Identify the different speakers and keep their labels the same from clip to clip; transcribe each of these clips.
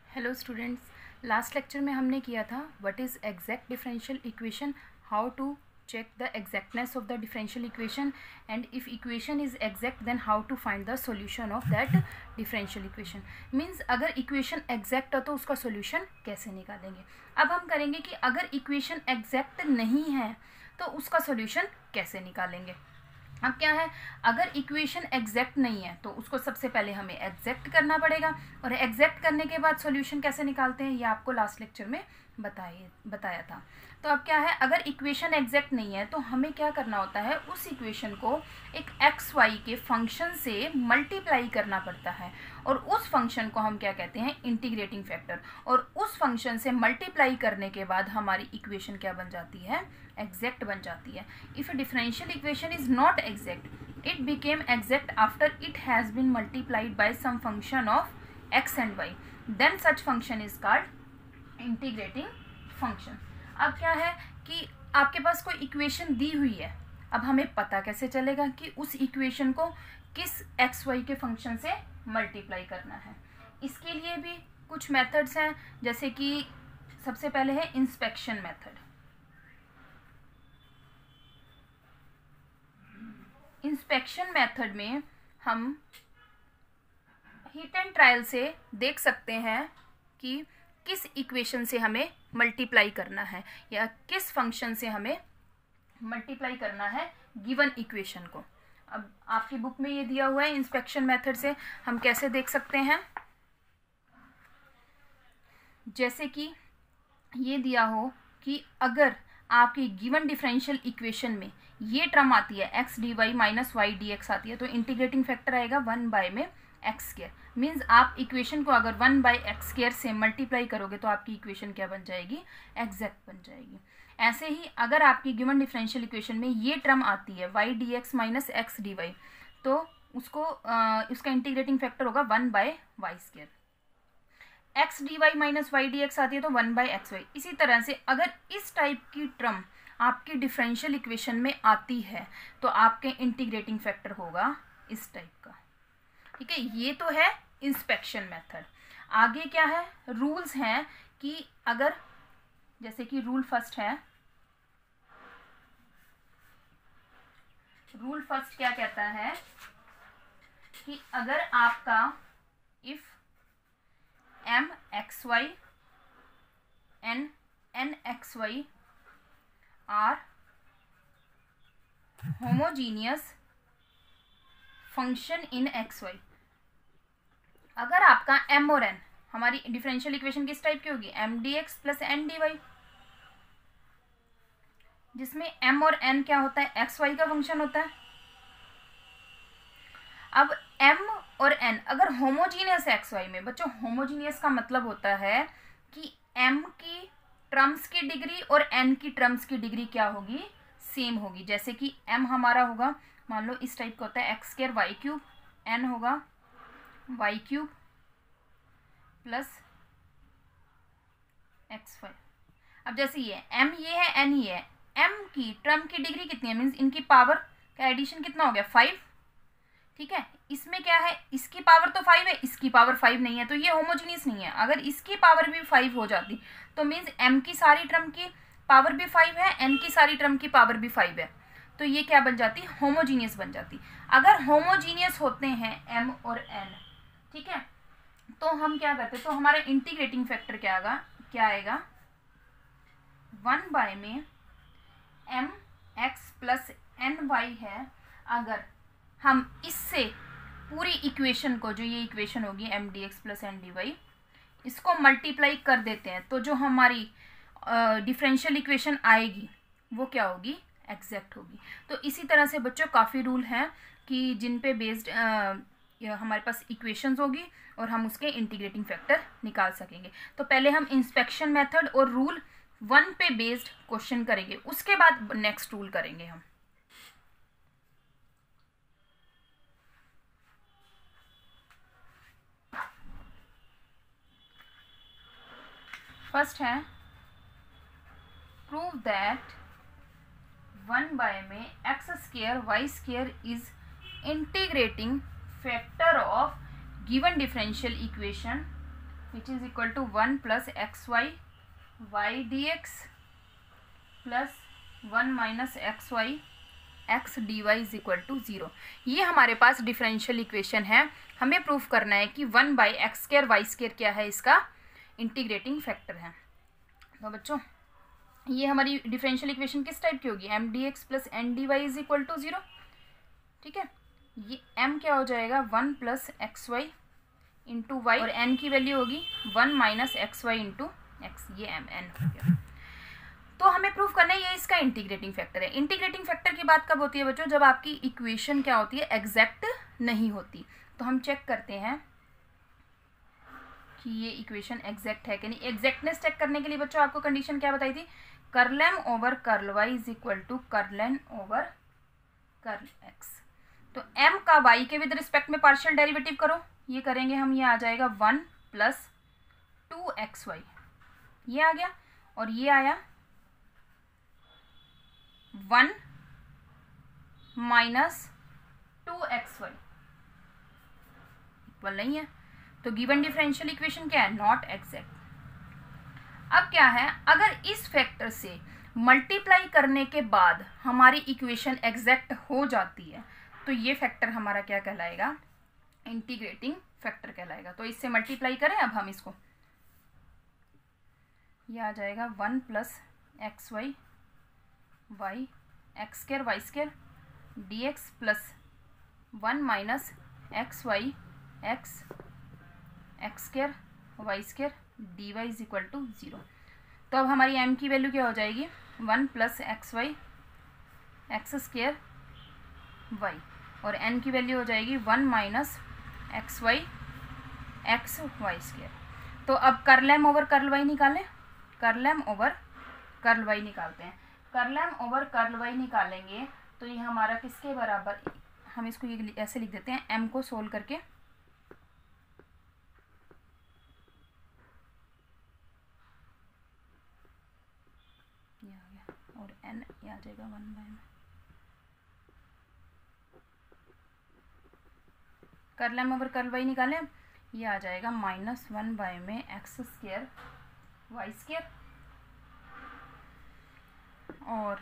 Speaker 1: Hello students, last lecture में हमने किया था what is exact differential equation, how to check the exactness of the differential equation and if equation is exact then how to find the solution of that differential equation. Means अगर equation exact है तो उसका solution कैसे निकालेंगे। अब हम करेंगे कि अगर इक्वेशन एग्जैक्ट नहीं है तो उसका सॉल्यूशन कैसे निकालेंगे। अब क्या है, अगर इक्वेशन एग्जैक्ट नहीं है तो उसको सबसे पहले हमें एग्जैक्ट करना पड़ेगा और एग्जैक्ट करने के बाद सॉल्यूशन कैसे निकालते हैं ये आपको लास्ट लेक्चर में बताया था। तो अब क्या है, अगर इक्वेशन एग्जैक्ट नहीं है तो हमें क्या करना होता है, उस इक्वेशन को एक एक्स वाई के फंक्शन से मल्टीप्लाई करना पड़ता है और उस फंक्शन को हम क्या कहते हैं, इंटीग्रेटिंग फैक्टर। और उस फंक्शन से मल्टीप्लाई करने के बाद हमारी इक्वेशन क्या बन जाती है, एग्जैक्ट बन जाती है। If a differential equation is not exact it became exact after it has been multiplied by some function of x and y, then such function is called integrating function. अब क्या है कि आपके पास कोई इक्वेशन दी हुई है, अब हमें पता कैसे चलेगा कि उस इक्वेशन को किस एक्स वाई के फंक्शन से मल्टीप्लाई करना है। इसके लिए भी कुछ मेथड्स हैं, जैसे कि सबसे पहले है इंस्पेक्शन मेथड। इंस्पेक्शन मेथड में हम हिट एंड ट्रायल से देख सकते हैं कि किस इक्वेशन से हमें मल्टीप्लाई करना है या किस फंक्शन से हमें मल्टीप्लाई करना है गिवन इक्वेशन को। अब आपकी बुक में ये दिया हुआ है, इंस्पेक्शन मेथड से हम कैसे देख सकते हैं। जैसे कि ये दिया हो कि अगर आपकी गिवन डिफरेंशियल इक्वेशन में ये टर्म आती है x d y minus y d x आती है तो इंटीग्रेटिंग फैक्टर आएगा 1 में एक्स स्क्वायर। मीन्स आप इक्वेशन को अगर 1/x स्क्वायर से मल्टीप्लाई करोगे तो आपकी इक्वेशन क्या बन जाएगी, एग्जैक्ट बन जाएगी। ऐसे ही अगर आपकी गिवन डिफरेंशियल इक्वेशन में ये टर्म आती है y d x minus x d y तो उसको उसका इंटीग्रेटिंग फैक्टर होगा 1/y square. X d y minus y d x आती है तो 1/xy। इसी तरह से अगर इस टाइप की टर्म आपकी डिफरेंशियल इक्वेशन में आती है तो आपके इंटीग्रेटिंग फैक्टर होगा इस टाइप का। ठीक है, ये तो है इंस्पेक्शन मेथड। आगे क्या है, रूल्स हैं कि अगर जैसे कि रूल फर्स्ट है, रूल फर्स्ट क्या कहता है कि अगर आपका if m x y and n x y are homogeneous function in x y, अगर आपका m और n, हमारी डिफरेंशियल इक्वेशन किस टाइप की होगी, m d x plus n d y, जिसमें m और n क्या होता है, एक्स वाई का फंक्शन होता है। अब m और n अगर होमोजीनियस एक्स वाई में, बच्चों होमोजीनियस का मतलब होता है कि m की टर्म्स की डिग्री और n की टर्म्स की डिग्री क्या होगी, सेम होगी। जैसे कि m हमारा होगा, मान लो इस टाइप का होता है x square y cube, n होगा y cube plus x y. अब जैसे ये m ये है n ये है, m की टर्म की डिग्री कितनी है, मीन्स इनकी पावर का एडिशन कितना हो गया 5। ठीक है, इसमें क्या है, इसकी पावर तो 5 है, इसकी पावर 5 नहीं है तो ये होमोजीनियस नहीं है। अगर इसकी पावर भी 5 हो जाती तो मीन्स m की सारी टर्म की पावर भी 5 है, n की सारी टर्म की पावर भी 5 है, तो ये क्या बन जाती, होमोजीनियस बन जाती। अगर होमोजीनियस होते हैं m और n, ठीक है, तो हम क्या करते, तो हमारा इंटीग्रेटिंग फैक्टर क्या आएगा 1 में m x plus n y है। अगर हम इससे पूरी इक्वेशन को, जो ये इक्वेशन होगी m d x plus n d y, इसको मल्टीप्लाई कर देते हैं तो जो हमारी डिफरेंशियल इक्वेशन आएगी वो क्या होगी, एग्जैक्ट होगी। तो इसी तरह से बच्चों काफ़ी रूल हैं कि जिन पे बेस्ड हमारे पास इक्वेशंस होगी और हम उसके इंटीग्रेटिंग फैक्टर निकाल सकेंगे। तो पहले हम इंस्पेक्शन मेथड और रूल 1 पे बेस्ड क्वेश्चन करेंगे, उसके बाद नेक्स्ट रूल करेंगे हम। फर्स्ट है प्रूव दैट 1 में x square y square is integrating factor of given differential equation which is equal to 1 plus x y y d x plus 1 minus x y x d y is equal to 0। ये हमारे पास differential equation है। हमें proof करना है कि 1 by x square y square क्या है, इसका इंटीग्रेटिंग फैक्टर है। तो बच्चों ये हमारी डिफरेंशियल इक्वेशन किस टाइप की होगी, m d x plus n d y is equal to 0। ठीक है, ये m क्या हो जाएगा 1 plus x y into y और n की वैल्यू होगी 1 minus x y into x, ये m n हो गया। तो हमें प्रूफ करना है ये इसका इंटीग्रेटिंग फैक्टर है। इंटीग्रेटिंग फैक्टर की बात कब होती है बच्चों, जब आपकी इक्वेशन क्या होती है, एग्जैक्ट नहीं होती। तो हम चेक करते हैं कि ये इक्वेशन एग्जैक्ट है कि नहीं। एग्जैक्टनेस चेक करने के लिए बच्चों आपको कंडीशन क्या बताई थी, curl m over curl y is equal to curl n over curl x. तो m का y के विद रिस्पेक्ट में पार्शियल डेरिवेटिव करो, ये करेंगे हम, ये आ जाएगा 1 प्लस 2xy, ये आ गया, और ये आया 1 माइनस 2xy, इक्वल नहीं है। तो गिवन डिफरेंशियल इक्वेशन क्या है, नॉट एग्जैक्ट। अब क्या है, अगर इस फैक्टर से मल्टीप्लाई करने के बाद हमारी इक्वेशन एग्जैक्ट हो जाती है तो ये फैक्टर हमारा क्या कहलाएगा, इंटीग्रेटिंग फैक्टर कहलाएगा। तो इससे मल्टीप्लाई करें अब हम इसको, ये आ जाएगा 1 plus x y y x square y square d x plus 1 minus x y x x square y square d y is equal to 0। तो अब हमारी m की वैल्यू क्या हो जाएगी, 1 plus x y x square y, और n की value हो जाएगी 1 minus x y x y square. तो अब curl m over curl y निकालें, curl m over curl y निकालते हैं। Curl m over curl y निकालेंगे तो ये हमारा किसके बराबर, हम इसको ये ऐसे लिख देते हैं, m को सोल्व करके ये आ गया, और n ये आ जाएगा 1 बाय में। Curl m over curl y निकालें, ये आ जाएगा -1 बाय में एक्स स्क्वायर वाई स्क्वायर, और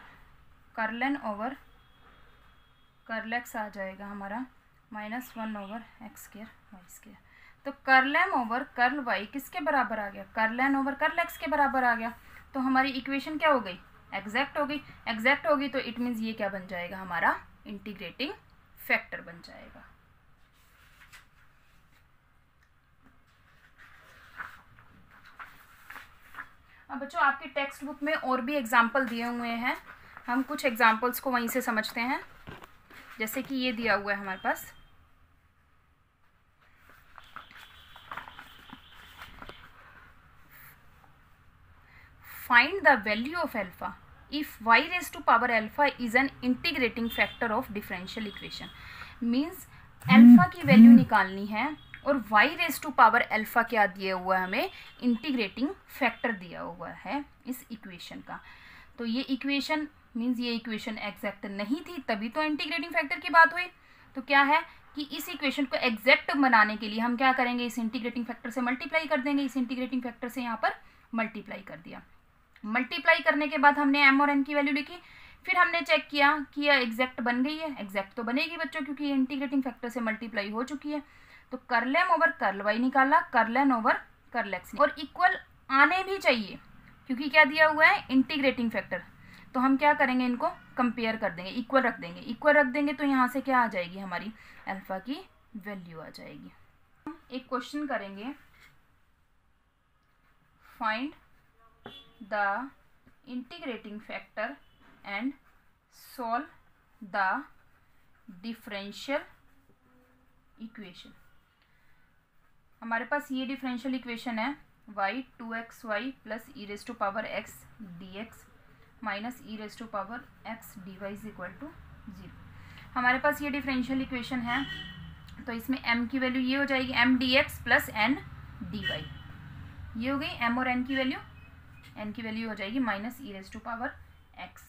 Speaker 1: curl n over curl x आ जाएगा हमारा -1 over x square y square. तो curl m over curl y किसके बराबर आ गया, curl n over curl x के बराबर आ गया। तो हमारी इक्वेशन क्या हो गई, एग्जैक्ट हो गई। एग्जैक्ट होगी तो इट मीन्स ये क्या बन जाएगा, हमारा इंटीग्रेटिंग फैक्टर बन जाएगा। अब बच्चों आपकी टेक्स्ट बुक में और भी एग्जाम्पल दिए हुए हैं, हम कुछ एग्जाम्पल्स को वहीं से समझते हैं। जैसे कि ये दिया हुआ है हमारे पास, find the value of alpha if y raise to power alpha is an integrating factor of differential equation. Means alpha की वैल्यू निकालनी है और y raise to power alpha क्या दिया हुआ है, हमें इंटीग्रेटिंग फैक्टर दिया हुआ है इस इक्वेशन का। तो ये इक्वेशन मीन्स ये इक्वेशन एग्जैक्ट नहीं थी, तभी तो इंटीग्रेटिंग फैक्टर की बात हुई। तो क्या है कि इस इक्वेशन को एग्जैक्ट बनाने के लिए हम क्या करेंगे, इस इंटीग्रेटिंग फैक्टर से मल्टीप्लाई कर देंगे। इस इंटीग्रेटिंग फैक्टर से यहाँ पर मल्टीप्लाई कर दिया। मल्टीप्लाई करने के बाद हमने m और n की वैल्यू लिखी, फिर हमने चेक किया कि यह एग्जैक्ट बन गई है। एग्जैक्ट तो बनेगी बच्चों, क्योंकि ये इंटीग्रेटिंग फैक्टर से मल्टीप्लाई हो चुकी है। तो curl m over curl y निकाला, curl n over curl x, और इक्वल आने भी चाहिए क्योंकि क्या दिया हुआ है, इंटीग्रेटिंग फैक्टर। तो हम क्या करेंगे, इनको कंपेयर कर देंगे, इक्वल रख देंगे। इक्वल रख देंगे तो यहाँ से क्या आ जाएगी, हमारी अल्फा की वैल्यू आ जाएगी। एक क्वेश्चन करेंगे, find the integrating factor and solve the differential equation. हमारे पास ये डिफरेंशियल इक्वेशन है y 2xy plus e raise to power x dx minus e raise to power x dy is equal to 0। हमारे पास ये differential equation है, तो इसमें m की वैल्यू ये हो जाएगी m dx plus n dy, ये हो गई m और n की वैल्यू। n की वैल्यू हो जाएगी minus e raise to power x।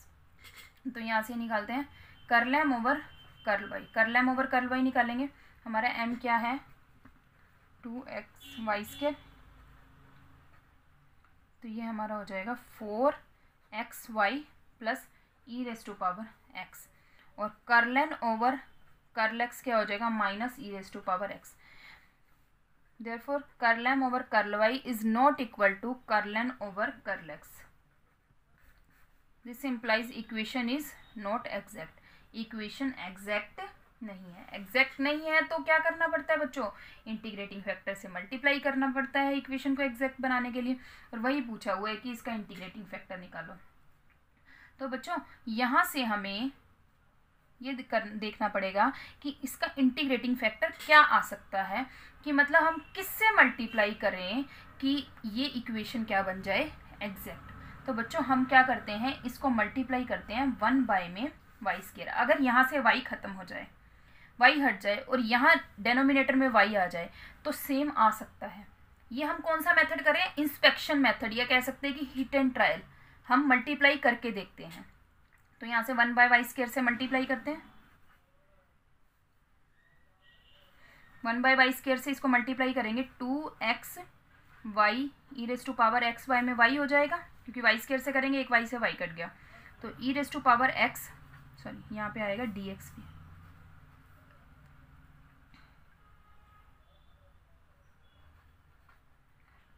Speaker 1: तो यहाँ से निकालते हैं curl m over curl y, curl m over curl y निकालेंगे। हमारा m क्या है 2x वाई स्क्वायर तो ये हमारा हो जाएगा 4xy प्लस e⁻x, और कर्लन ओवर कर्ल x क्या हो जाएगा -e⁻x। Therefore curl m over curl y is not equal to curl n over curl x। This implies equation is not exact. Equation exact नहीं है। एग्जैक्ट नहीं है तो क्या करना पड़ता है बच्चों, इंटीग्रेटिंग फैक्टर से मल्टीप्लाई करना पड़ता है इक्वेशन को एग्जैक्ट बनाने के लिए, और वही पूछा हुआ है कि इसका इंटीग्रेटिंग फैक्टर निकालो। तो बच्चों यहाँ से हमें ये देखना पड़ेगा कि इसका इंटीग्रेटिंग फैक्टर क्या आ सकता है, कि मतलब हम किससे मल्टीप्लाई करें कि ये इक्वेशन क्या बन जाए, एग्जैक्ट। तो बच्चों हम क्या करते हैं, इसको मल्टीप्लाई करते हैं 1 में y²। अगर यहाँ से y खत्म हो जाए, y हट जाए और यहाँ डेनोमिनेटर में y आ जाए तो सेम आ सकता है। ये हम कौन सा मेथड करें, इंस्पेक्शन मेथड, या कह सकते हैं कि हिट एंड ट्रायल। हम मल्टीप्लाई करके देखते हैं। तो यहाँ से 1/y² से मल्टीप्लाई करते हैं, 1/y² से इसको मल्टीप्लाई करेंगे 2xy e⁻x में y हो जाएगा, क्योंकि y² से करेंगे, एक y से y कट गया, तो e⁻x, सॉरी यहाँ पे आएगा dx भी।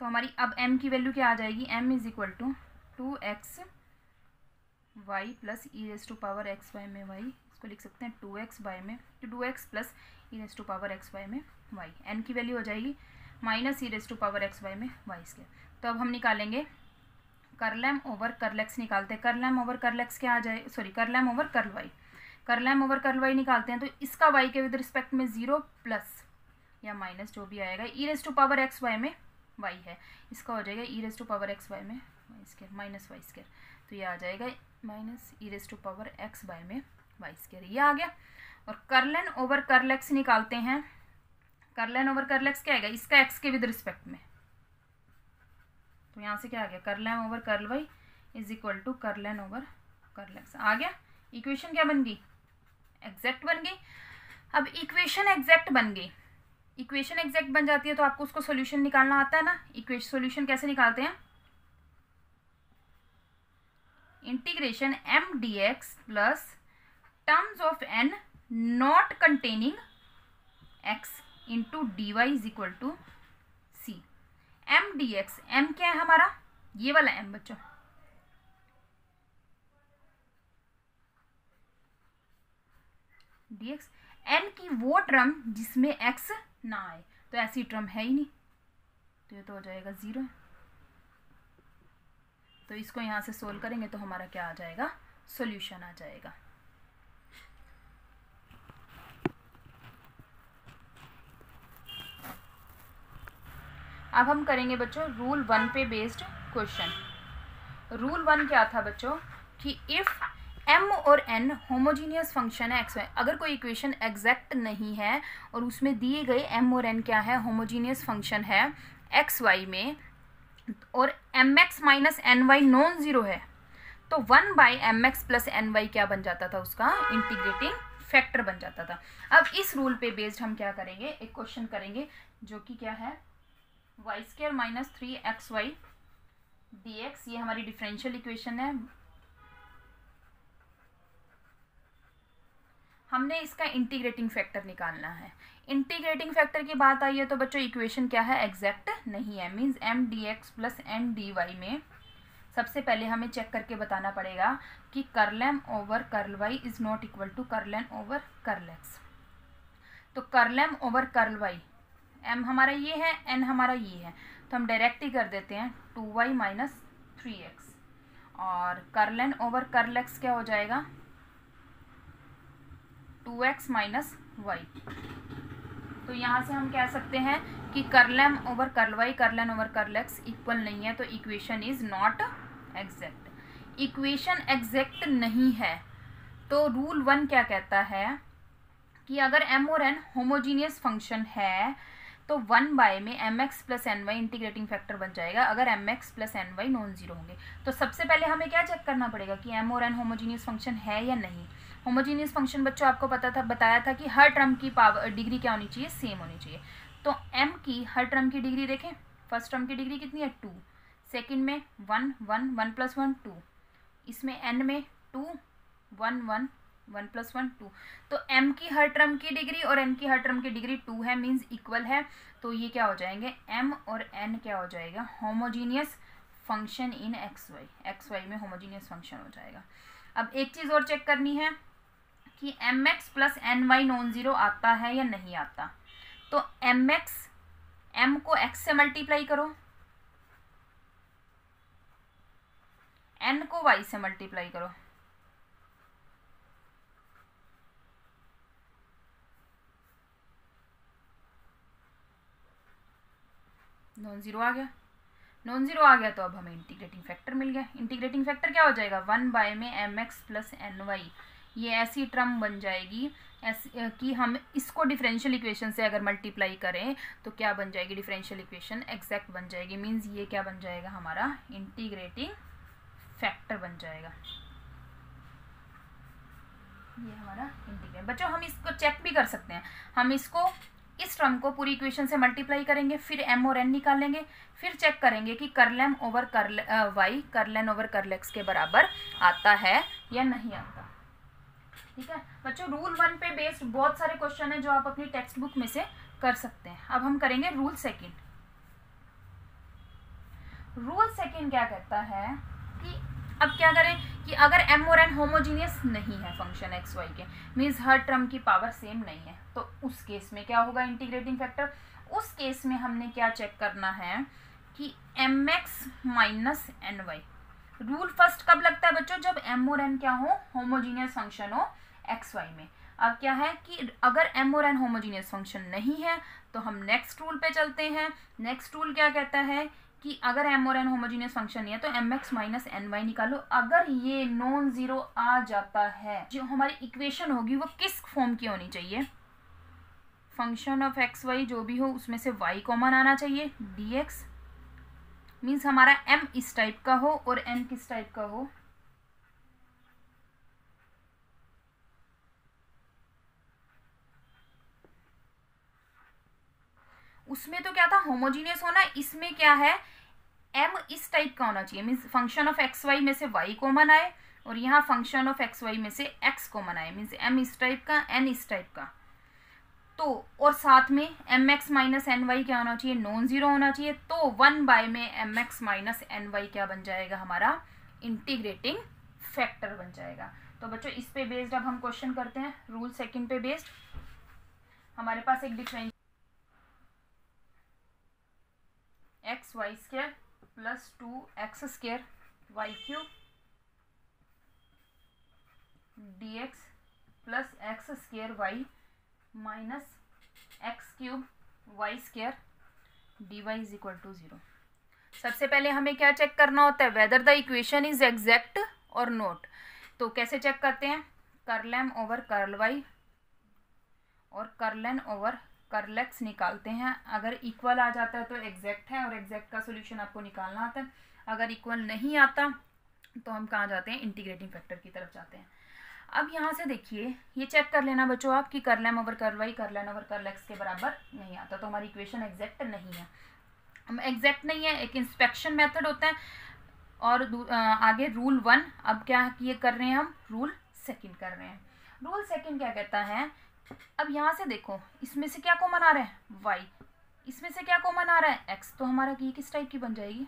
Speaker 1: तो हमारी अब m की वैल्यू क्या आ जाएगी, m is equal to 2xy plus e⁻x में y, इसको लिख सकते हैं 2x प्लस e⁻x में y। n की वैल्यू हो जाएगी -e⁻x में y²। तो अब हम निकालेंगे कर्लम ओवर कर्ल x, निकालते हैं कर्लम ओवर कर्ल x क्या आ जाए, sorry curl m over curl y, curl m over curl y निकालते हैं। तो इसका y के विद रिस्पेक्ट में 0 प्लस या माइनस जो भी आएगा, e⁻x में y है, इसका हो जाएगा e⁻x में y² माइनस y²। तो ये आ जाएगा -e⁻x में y², ये आ गया। और कर्लन ओवर कर्ल x निकालते हैं। कर्लन ओवर कर्ल x क्या आएगा, इसका x के विद रिस्पेक्ट में, तो यहाँ से क्या आ गया, curl n over curl y is equal to curl n over curl x आ गया। इक्वेशन क्या बन गई, एग्जैक्ट बन गई। अब इक्वेशन एग्जैक्ट बन गई, इक्वेशन एग्जैक्ट बन जाती है तो आपको उसको सॉल्यूशन निकालना आता है ना। इक्वेशन सॉल्यूशन कैसे निकालते हैं, integration m dx plus terms of n not containing x into dy is equal to c। m dx, m क्या है हमारा, ये वाला m बच्चों, dx n की वो टर्म जिसमें x ना आए, तो ऐसी टर्म है ही नहीं, तो ये तो हो जाएगा 0। तो इसको यहाँ से सोल्व करेंगे तो हमारा क्या आ जाएगा, सॉल्यूशन आ जाएगा। अब हम करेंगे बच्चों रूल 1 पे बेस्ड क्वेश्चन। रूल 1 क्या था बच्चों, कि इफ m और n होमोजीनियस फंक्शन है x y, अगर कोई इक्वेशन एग्जैक्ट नहीं है और उसमें दिए गए m और n क्या है, होमोजीनियस फंक्शन है x y में, और mx minus ny non zero है, तो 1/mx प्लस ny क्या बन जाता था, उसका इंटीग्रेटिंग फैक्टर बन जाता था। अब इस रूल पे बेस्ड हम क्या करेंगे, एक क्वेश्चन करेंगे जो कि क्या है, y² माइनस 3xy dx, ये हमारी डिफरेंशियल इक्वेशन है। हमने इसका इंटीग्रेटिंग फैक्टर निकालना है। इंटीग्रेटिंग फैक्टर की बात आई है तो बच्चों इक्वेशन क्या है, एग्जैक्ट नहीं है, means m dx plus n dy में सबसे पहले हमें चेक करके बताना पड़ेगा कि curl m over curl y is not equal to curl n over curl x। तो curl m over curl y, m हमारा ये है, n हमारा ये है, तो हम डायरेक्ट ही कर देते हैं 2y माइनस 3x, और कर्लन ओवर कर्ल x क्या हो जाएगा, 2x माइनस y। तो यहाँ से हम कह सकते हैं कि curl m over curl y curl n over curl x equal नहीं है, तो equation is not exact. Equation exact नहीं है तो रूल 1 क्या कहता है कि अगर m और n होमोजीनियस फंक्शन है तो 1 में mx plus ny integrating factor बन जाएगा अगर mx plus ny non zero होंगे। तो सबसे पहले हमें क्या चेक करना पड़ेगा कि m और n होमोजीनियस फंक्शन है या नहीं। होमोजीनियस फंक्शन बच्चों आपको पता था, बताया था कि हर टर्म की पावर डिग्री क्या होनी चाहिए, सेम होनी चाहिए। तो m की हर टर्म की डिग्री देखें, फर्स्ट टर्म की डिग्री कितनी है 2, सेकंड में 1 1 1 + 1 2, इसमें n में 2 1 1 1 + 1 2। तो m की हर टर्म की डिग्री और n की हर टर्म की डिग्री 2 है, मीन्स इक्वल है। तो ये क्या हो जाएंगे, m और n क्या हो जाएगा, homogeneous function in x y में होमोजीनियस फंक्शन हो जाएगा। अब एक चीज़ और चेक करनी है कि mx + ny नॉन ज़ीरो आता है या नहीं आता। तो mx, m को x से मल्टीप्लाई करो, n को y से मल्टीप्लाई करो, नॉन ज़ीरो आ गया। नॉन ज़ीरो आ गया तो अब हमें इंटीग्रेटिंग फैक्टर मिल गया। इंटीग्रेटिंग फैक्टर क्या हो जाएगा, 1 में mx + ny। ये ऐसी टर्म बन जाएगी कि हम इसको डिफरेंशियल इक्वेशन से अगर मल्टीप्लाई करें तो क्या बन जाएगी, डिफरेंशियल इक्वेशन एग्जैक्ट बन जाएगी। मीन्स ये क्या बन जाएगा, हमारा इंटीग्रेटिंग फैक्टर बन जाएगा। ये हमारा इंटीग्रेट। बच्चों हम इसको चेक भी कर सकते हैं, हम इसको इस टर्म को पूरी इक्वेशन से मल्टीप्लाई करेंगे, फिर m और n निकालेंगे, फिर चेक करेंगे कि curl m over curl y curl n over curl x के बराबर आता है या नहीं आता। ठीक है बच्चों, रूल 1 पे बेस्ड बहुत सारे क्वेश्चन है जो आप अपनी टेक्स्ट बुक में से कर सकते हैं। अब हम करेंगे रूल सेकंड। रूल सेकंड क्या कहता है कि अब क्या करें कि अगर m और n होमोजीनियस नहीं है फंक्शन एक्स वाई के, मीन्स हर टर्म की पावर सेम नहीं है, तो उस केस में क्या होगा इंटीग्रेटिंग फैक्टर। उस केस में हमने क्या चेक करना है कि mx - ny। रूल फर्स्ट कब लगता है बच्चों, जब m और n क्या हो, होमोजीनियस फंक्शन हो एक्स वाई में। अब क्या है कि अगर m और n होमोजीनियस फंक्शन नहीं है तो हम नेक्स्ट रूल पे चलते हैं। नेक्स्ट रूल क्या कहता है कि अगर m और n होमोजीनियस फंक्शन नहीं है तो mx - ny निकालो। अगर ये नॉन ज़ीरो आ जाता है, जो हमारी इक्वेशन होगी वो किस फॉर्म की होनी चाहिए, फंक्शन ऑफ एक्स वाई जो भी हो उसमें से y कॉमन आना चाहिए, dx मीन्स हमारा m इस टाइप का हो और n किस टाइप का हो, उसमें तो क्या था होमोजीनियस होना, इसमें क्या है m इस टाइप का होना चाहिए, means function of x y में से y कॉमन आए और यहाँ फंक्शन ऑफ एक्स वाई में से x कॉमन आए, मीन्स m इस टाइप का n इस टाइप का। तो और साथ में mx - ny क्या होना चाहिए, नॉन ज़ीरो होना चाहिए। तो 1 में mx - ny क्या बन जाएगा, हमारा इंटीग्रेटिंग फैक्टर बन जाएगा। तो बच्चों इस पे बेस्ड अब हम क्वेश्चन करते हैं। रूल सेकंड पे बेस्ड हमारे पास एक differential xy² + 2x² y³ dx + x² y - x³ y² dy = 0। सबसे पहले हमें क्या चेक करना होता है, whether the equation is exact और नॉट। तो कैसे चेक करते हैं, curl m over curl y और curl n over curl x निकालते हैं। अगर इक्वल आ जाता है तो एग्जैक्ट है और एग्जैक्ट का सोल्यूशन आपको निकालना आता है। अगर इक्वल नहीं आता तो हम कहाँ जाते हैं, इंटीग्रेटिंग फैक्टर की तरफ जाते हैं। अब यहाँ से देखिए, ये चेक कर लेना बच्चों आप कि curl m over curl y curl n over curl x के बराबर नहीं आता, तो हमारी इक्वेशन एग्जैक्ट नहीं है। हम एग्जैक्ट नहीं है, एक इंस्पेक्शन मेथड होता है। और आगे रूल 1, अब क्या किए कर रहे हैं हम, रूल सेकंड कर रहे हैं। रूल सेकंड क्या कहता है, अब यहाँ से देखो इसमें से क्या कॉमन आ रहा है, y, इसमें से क्या कॉमन आ रहा है, x। तो हमारा ये किस टाइप की बन जाएगी,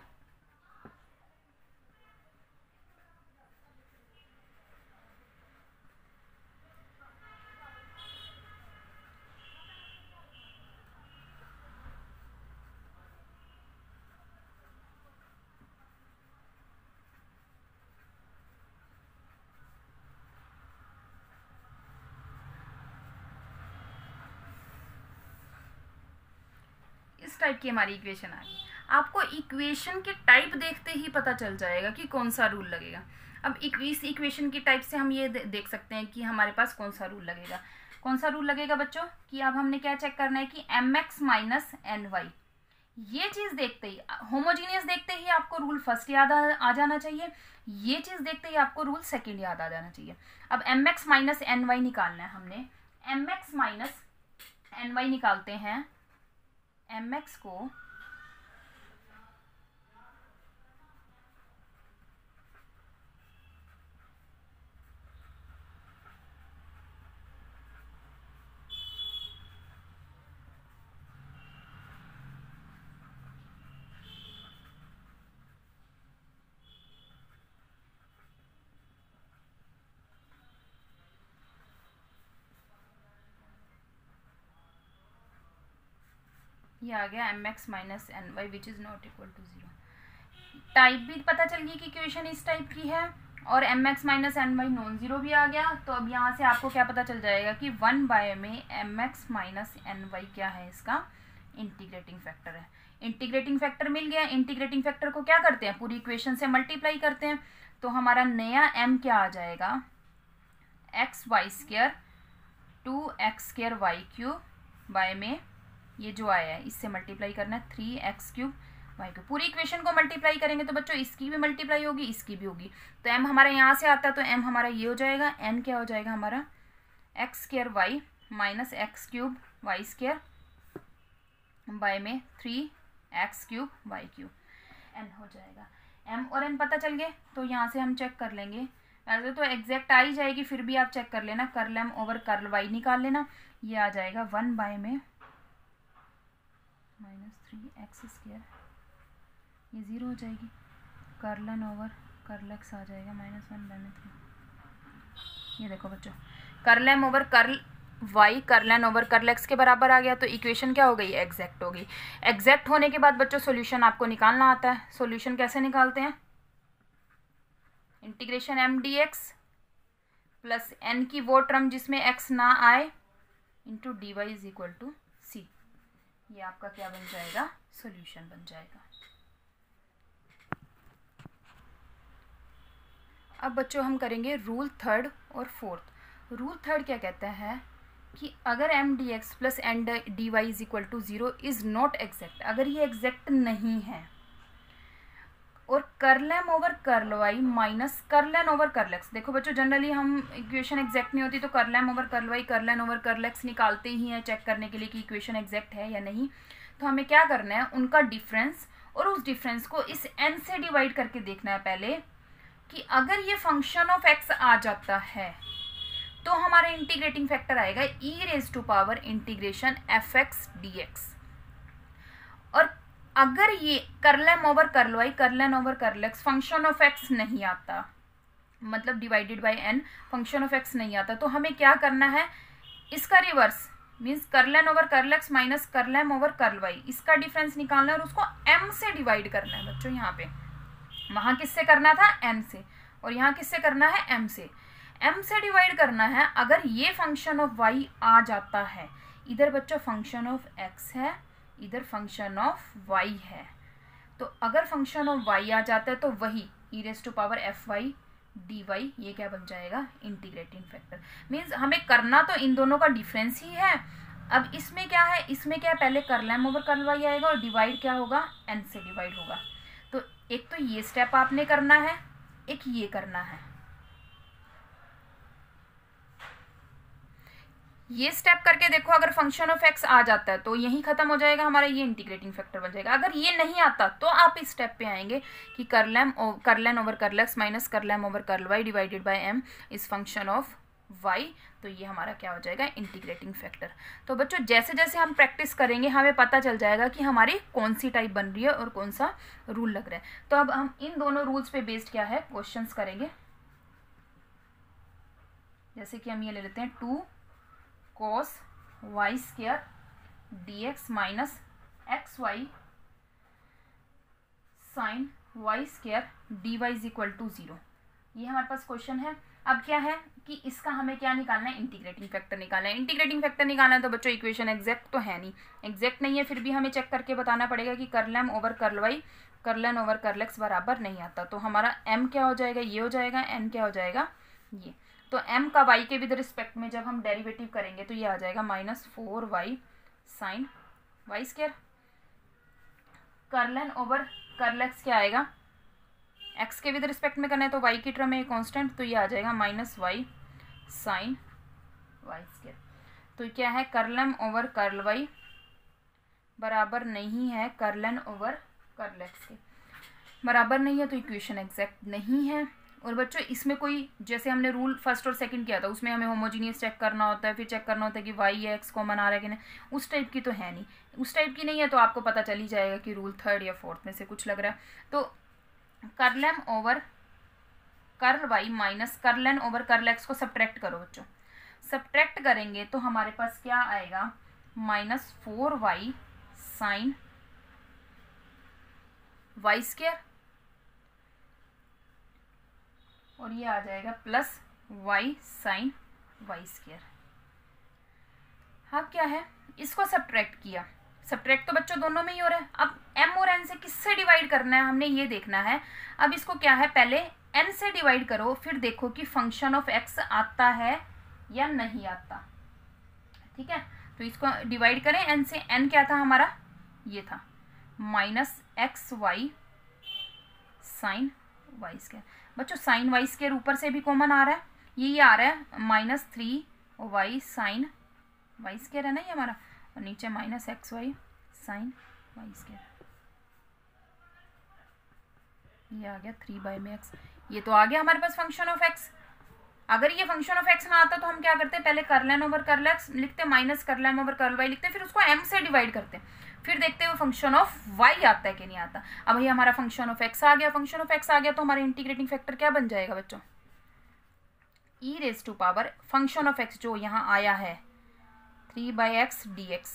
Speaker 1: इस टाइप की हमारी इक्वेशन आ गई। आपको इक्वेशन की टाइप देखते ही पता चल जाएगा कि कौन सा रूल लगेगा। अब इस इक्वेशन की टाइप से हम ये देख सकते हैं कि हमारे पास कौन सा रूल लगेगा। कौन सा रूल लगेगा बच्चों, कि अब हमने क्या चेक करना है कि mx - ny, ये चीज देखते ही, होमोजीनियस देखते ही आपको रूल फर्स्ट याद आ जाना चाहिए, ये चीज देखते ही आपको रूल सेकंड याद आ जाना चाहिए। अब mx - ny निकालना है हमने, mx - ny निकालते हैं। mx को ये आ गया m x minus n y which is not equal to 0। Type भी पता चल गई कि इक्वेशन इस टाइप की है, और m x minus n y non zero भी आ गया। तो अब यहाँ से आपको क्या पता चल जाएगा कि 1 में m x minus n y क्या है, इसका इंटीग्रेटिंग फैक्टर है। इंटीग्रेटिंग फैक्टर मिल गया। इंटीग्रेटिंग फैक्टर को क्या करते हैं, पूरी इक्वेशन से मल्टीप्लाई करते हैं। तो हमारा नया m क्या आ जाएगा, x y square 2x² y cube by में ये जो आया है इससे मल्टीप्लाई करना है 3x³ वाई क्यूब। पूरी इक्वेशन को मल्टीप्लाई करेंगे तो बच्चों इसकी भी मल्टीप्लाई होगी, इसकी भी होगी। तो m हमारा यहाँ से आता है तो m हमारा ये हो जाएगा, n क्या हो जाएगा हमारा x² y minus x³ y square by में 3x³ वाई क्यूब n हो जाएगा। m और n पता चल गए, तो यहाँ से हम चेक कर लेंगे। वैसे तो एग्जैक्ट आ ही जाएगी, फिर भी आप चेक कर लेना, curl m over curl y निकाल लेना। ये आ जाएगा 1 में माइनस 3x², ये 0 हो जाएगी। Curl n over curl x आ जाएगा -1 में 3। ये देखो बच्चों, curl m over curl y curl n over curl x के बराबर आ गया। तो इक्वेशन क्या हो गई, एग्जैक्ट हो गई। एग्जैक्ट होने के बाद बच्चों सॉल्यूशन आपको निकालना आता है। सॉल्यूशन कैसे निकालते हैं, integration m dx plus n की वो टर्म जिसमें x ना आए into dy is equal to c। ये आपका क्या बन जाएगा, सॉल्यूशन बन जाएगा। अब बच्चों हम करेंगे रूल थर्ड और फोर्थ। रूल थर्ड क्या कहता है कि अगर m dx plus n dy is equal to 0 is not exact, अगर ये एग्जैक्ट नहीं है, और curl m over curl y minus curl n over curl x। देखो बच्चों जनरली हम इक्वेशन एग्जैक्ट नहीं होती तो curl m over curl y curl n over curl x निकालते ही हैं चेक करने के लिए कि इक्वेशन एग्जैक्ट है या नहीं। तो हमें क्या करना है, उनका डिफरेंस और उस डिफरेंस को इस n से डिवाइड करके देखना है पहले कि अगर ये फंक्शन ऑफ x आ जाता है तो हमारा इंटीग्रेटिंग फैक्टर आएगा e raise to power integration fx dx। और अगर ये curl m over curl y curl n over curl x function of x नहीं आता, मतलब divided by n function of x नहीं आता, तो हमें क्या करना है, इसका reverse means curl n over curl x minus curl m over curl y, इसका डिफरेंस निकालना है और उसको m से डिवाइड करना है। बच्चों यहाँ पे वहां किससे करना था, m से, और यहाँ किससे करना है, m से। m से डिवाइड करना है। अगर ये फंक्शन ऑफ y आ जाता है, इधर बच्चों फंक्शन ऑफ x है, इधर फंक्शन ऑफ y है, तो अगर फंक्शन ऑफ y आ जाता है तो वही e raise to power fy dy ये क्या बन जाएगा, इंटीग्रेटिंग फैक्टर। मीन्स हमें करना तो इन दोनों का डिफरेंस ही है। अब इसमें क्या है, इसमें क्या है, पहले curl m over curl y आएगा और डिवाइड क्या होगा, n से डिवाइड होगा। तो एक तो ये स्टेप आपने करना है, एक ये करना है। ये स्टेप करके देखो, अगर फंक्शन ऑफ x आ जाता है तो यही खत्म हो जाएगा हमारा, ये इंटीग्रेटिंग फैक्टर बन जाएगा। अगर ये नहीं आता तो आप इस स्टेप पे आएंगे कि curl n over curl x minus curl m over curl y divided by m is function of y। तो ये हमारा क्या हो जाएगा, इंटीग्रेटिंग फैक्टर। तो बच्चों जैसे जैसे हम प्रैक्टिस करेंगे हमें पता चल जाएगा कि हमारी कौन सी टाइप बन रही है और कौन सा रूल लग रहा है। तो अब हम इन दोनों रूल्स पे बेस्ड क्या है क्वेश्चंस करेंगे। जैसे कि हम ये ले लेते हैं 2 cos y square dx minus x y sine y square dy is equal to 0। ये हमारे पास क्वेश्चन है। अब क्या है कि इसका हमें क्या निकालना है, इंटीग्रेटिंग फैक्टर निकालना है। इंटीग्रेटिंग फैक्टर निकालना है तो बच्चों इक्वेशन एग्जैक्ट तो है नहीं, एग्जैक्ट नहीं है, फिर भी हमें चेक करके बताना पड़ेगा कि curl m over curl y curl n over curl x बराबर नहीं आता। तो हमारा m क्या हो जाएगा, ये हो जाएगा, n क्या हो जाएगा, ये। तो m का y के विद रिस्पेक्ट में जब हम डेरिवेटिव करेंगे तो ये आ जाएगा -4y sine y square. Curl n over curl x क्या आएगा, x के विद रिस्पेक्ट में करना है तो y की टर्म है कांस्टेंट, तो ये आ जाएगा -y साइन y स्क्वायर। तो क्या है, curl m over curl y बराबर नहीं है curl n over curl x के, बराबर नहीं है तो इक्वेशन एग्जैक्ट नहीं है। और बच्चों इसमें कोई, जैसे हमने रूल फर्स्ट और सेकंड किया था उसमें हमें होमोजीनियस चेक करना होता है, फिर चेक करना होता है कि y या x कॉमन आ रहा है कि नहीं, उस टाइप की तो है नहीं। उस टाइप की नहीं है तो आपको पता चल ही जाएगा कि रूल थर्ड या फोर्थ में से कुछ लग रहा है। तो curl m over curl y minus curl n over curl x को सब्ट्रैक्ट करो बच्चों। सब्ट्रैक्ट करेंगे तो हमारे पास क्या आएगा, -4y साइन वाई स्क्वायर और ये आ जाएगा plus y sine y square. अब क्या है, इसको सब्ट्रैक्ट किया, सब्ट्रैक्ट तो बच्चों दोनों में ही हो रहा है। अब m और n से किससे डिवाइड करना है हमने ये देखना है। अब इसको क्या है, पहले n से डिवाइड करो, फिर देखो कि फंक्शन ऑफ x आता है या नहीं आता। ठीक है, तो इसको डिवाइड करें n से। n क्या था हमारा, ये था minus x y sine y square. बच्चों साइन वाई स्क्वायर ऊपर से भी कॉमन आ रहा है, ये आ रहा है minus 3y sign y square है ना ये हमारा, और नीचे minus x y sine y square, ये आ गया 3/x। ये तो आ गया हमारे पास फंक्शन ऑफ x। अगर ये फंक्शन ऑफ x ना आता तो हम क्या करते, पहले कर्लन ओवर कर्ल x लिखते, माइनस कर्लन ओवर कर्ल y लिखते, फिर उसको m से डिवाइड करते, फिर देखते हुए फंक्शन ऑफ y आता है कि नहीं आता। अब ये हमारा फंक्शन ऑफ x आ गया, फंक्शन ऑफ x आ गया तो हमारा इंटीग्रेटिंग फैक्टर क्या बन जाएगा बच्चों, e raise to power function of x जो यहाँ आया है 3/x dx,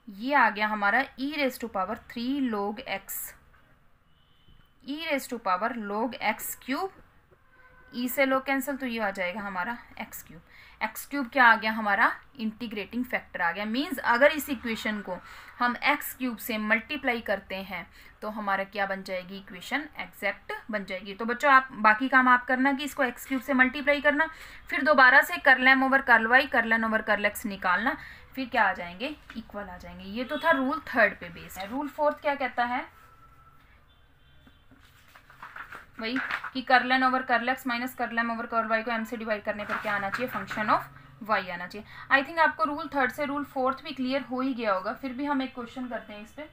Speaker 1: ये आ गया हमारा e raise to power 3 log x, e raise to power log x cube, e से log कैंसिल तो ये आ जाएगा हमारा x क्यूब। x क्यूब क्या आ गया हमारा, इंटीग्रेटिंग फैक्टर आ गया। मींस अगर इस इक्वेशन को हम x क्यूब से मल्टीप्लाई करते हैं तो हमारा क्या बन जाएगी, इक्वेशन एग्जैक्ट बन जाएगी। तो बच्चों आप बाकी काम आप करना कि इसको x क्यूब से मल्टीप्लाई करना, फिर दोबारा से curl m over curl y curl n over curl x निकालना, फिर क्या आ जाएंगे, इक्वल आ जाएंगे। ये तो था रूल थर्ड पे बेस है। रूल फोर्थ क्या कहता है, वही कि curl n over curl x minus curl over curl y को m से डिवाइड करने पर क्या आना चाहिए, फंक्शन ऑफ y आना चाहिए। आई थिंक आपको रूल थर्ड से रूल फोर्थ भी क्लियर हो ही गया होगा, फिर भी हम एक क्वेश्चन करते हैं इस पे।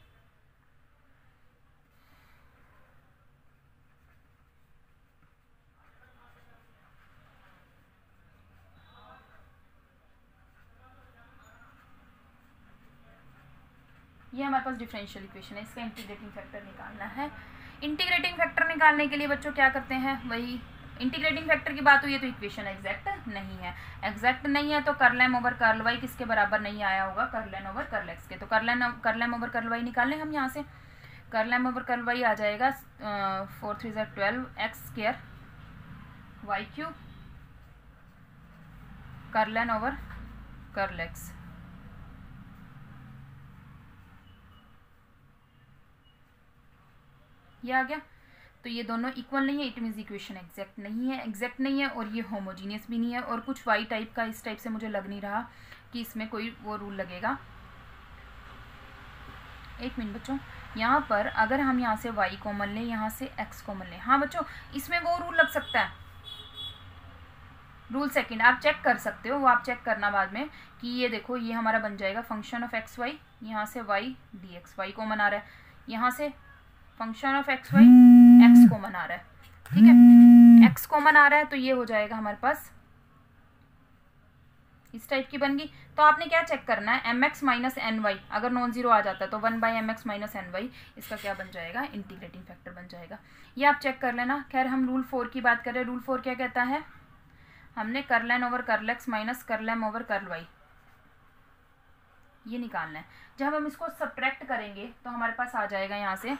Speaker 1: ये हमारे पास डिफरेंशियल इक्वेशन है, इसका इंटीग्रेटिंग फैक्टर निकालना है। इंटीग्रेटिंग फैक्टर निकालने के लिए बच्चों क्या करते हैं, वही इंटीग्रेटिंग फैक्टर की बात हुई है तो इक्वेशन एग्जैक्ट नहीं है। एग्जैक्ट नहीं है तो curl m over curl y किसके बराबर नहीं आया होगा, curl n over curl x के। तो curl m over curl y निकाल लें हम यहाँ से। Curl m over curl y आ जाएगा 4 3 12 x square y cube curl n over curl x। ये आ गया, तो ये दोनों इक्वल नहीं है, इट मीन्स इक्वेशन एग्जैक्ट नहीं है और ये होमोजीनियस भी नहीं है। और कुछ वाई टाइप का इस टाइप से मुझे लग नहीं रहा कि इसमें कोई वो रूल लगेगा। एक मिनट बच्चों, यहाँ पर अगर हम यहाँ से y कॉमन लें, यहाँ से x कॉमन लें, हाँ बच्चों इसमें वो रूल लग सकता है, रूल सेकंड आप चेक कर सकते हो, वो आप चेक करना बाद में कि ये देखो ये हमारा बन जाएगा फंक्शन ऑफ एक्स वाई, यहाँ से y dx, y कॉमन आ रहा है, यहाँ से function of x y x common आ रहा है। ठीक है, x कॉमन आ रहा है तो ये हो जाएगा हमारे पास इस टाइप की बन गई। तो आपने क्या चेक करना है, mx माइनस एन वाई, अगर नॉन जीरो आ जाता है तो 1/mx माइनस एन वाई, इसका क्या बन जाएगा, इंटीग्रेटिंग फैक्टर बन जाएगा। ये आप चेक कर लेना। खैर हम रूल 4 की बात कर रहे हैं। रूल 4 क्या कहता है, हमने curl n over curl x minus curl m over curl y ये निकालना है। जब हम इसको सब्ट्रैक्ट करेंगे तो हमारे पास आ जाएगा यहाँ से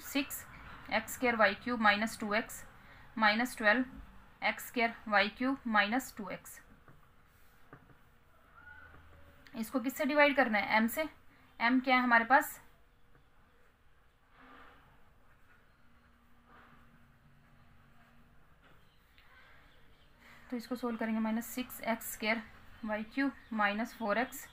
Speaker 1: 6x square y cube minus 2x minus 12x square y cube minus 2x। इसको किससे डिवाइड करना है, m से। m क्या है हमारे पास, तो इसको सोल्व करेंगे, minus 6x square y cube minus 4x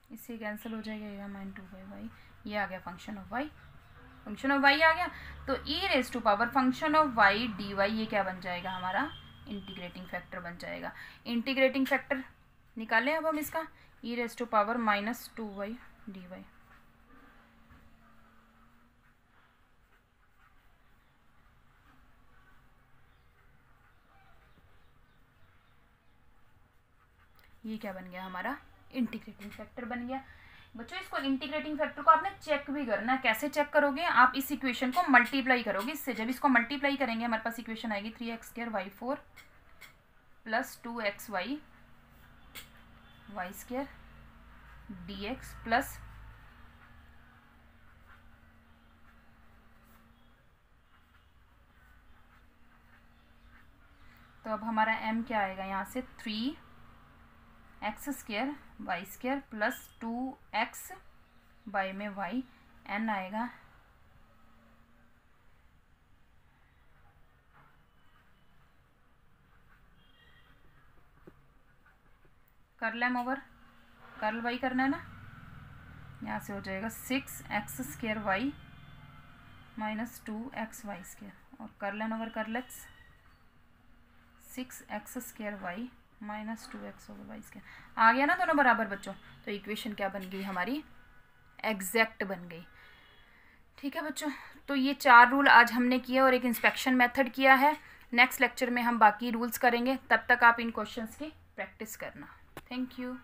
Speaker 1: इससे कैंसिल हो जाएगा, ये माइन 2/y, ये आ गया function of y, function of y आ गया। तो e raise to power function of y dy ये क्या बन जाएगा हमारा, इंटीग्रेटिंग फैक्टर बन जाएगा। इंटीग्रेटिंग फैक्टर निकालें अब हम इसका, e raise to power minus 2y dy। ये क्या बन गया हमारा इंटीग्रेटिंग फैक्टर बन गया। बच्चों इसको इंटीग्रेटिंग फैक्टर को आपने चेक भी करना। कैसे चेक करोगे, आप इस इक्वेशन को मल्टीप्लाई करोगे इससे। जब इसको मल्टीप्लाई करेंगे हमारे पास इक्वेशन आएगी 3x² y4 plus 2xy y² dx plus तो अब हमारा m क्या आएगा यहाँ से 3x² y² plus 2x y में y n आएगा curl m over curl y करना है ना, यहाँ से हो जाएगा 6x² y माइनस 2xy² और curl n over curl x 6x² y minus 2x over y² आ गया ना दोनों बराबर बच्चों। तो इक्वेशन क्या बन गई हमारी, एग्जैक्ट बन गई। ठीक है बच्चों, तो ये 4 रूल आज हमने किए और एक इंस्पेक्शन मेथड किया है। नेक्स्ट लेक्चर में हम बाकी रूल्स करेंगे, तब तक आप इन क्वेश्चंस की प्रैक्टिस करना। Thank you.